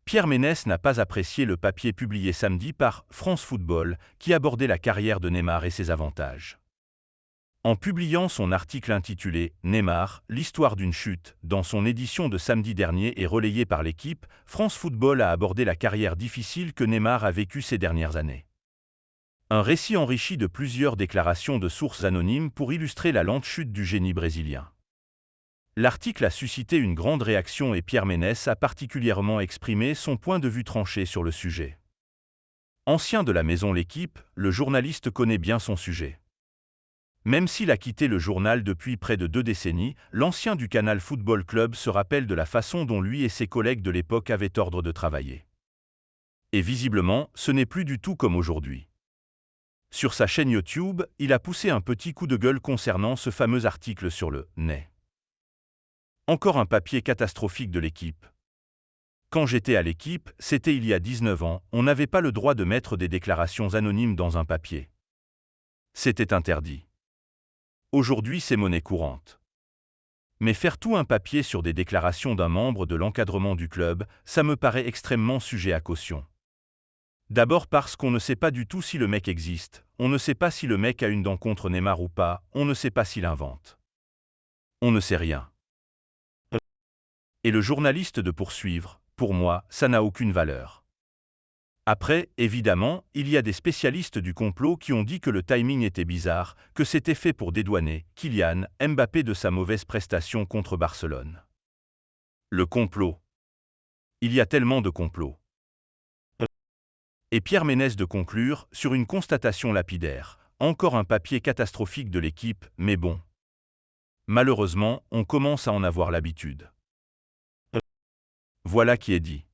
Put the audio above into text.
Pierre Ménès n'a pas apprécié le papier publié samedi par France Football qui abordait la carrière de Neymar et ses avantages. En publiant son article intitulé « Neymar, l'histoire d'une chute » dans son édition de samedi dernier et relayé par l'équipe, France Football a abordé la carrière difficile que Neymar a vécue ces dernières années. Un récit enrichi de plusieurs déclarations de sources anonymes pour illustrer la lente chute du génie brésilien. L'article a suscité une grande réaction et Pierre Ménès a particulièrement exprimé son point de vue tranché sur le sujet. Ancien de la maison L'Équipe, le journaliste connaît bien son sujet. Même s'il a quitté le journal depuis près de 2 décennies, l'ancien du Canal Football Club se rappelle de la façon dont lui et ses collègues de l'époque avaient ordre de travailler. Et visiblement, ce n'est plus du tout comme aujourd'hui. Sur sa chaîne YouTube, il a poussé un petit coup de gueule concernant ce fameux article sur le « Né ». Encore un papier catastrophique de l'équipe. Quand j'étais à l'équipe, c'était il y a 19 ans, on n'avait pas le droit de mettre des déclarations anonymes dans un papier. C'était interdit. Aujourd'hui, c'est monnaie courante. Mais faire tout un papier sur des déclarations d'un membre de l'encadrement du club, ça me paraît extrêmement sujet à caution. D'abord parce qu'on ne sait pas du tout si le mec existe, on ne sait pas si le mec a une dent contre Neymar ou pas, on ne sait pas s'il invente. On ne sait rien. Et le journaliste de poursuivre, pour moi, ça n'a aucune valeur. Après, évidemment, il y a des spécialistes du complot qui ont dit que le timing était bizarre, que c'était fait pour dédouaner Kylian Mbappé de sa mauvaise prestation contre Barcelone. Le complot. Il y a tellement de complots. Et Pierre Ménès de conclure sur une constatation lapidaire. Encore un papier catastrophique de l'équipe, mais bon. Malheureusement, on commence à en avoir l'habitude. Voilà qui est dit.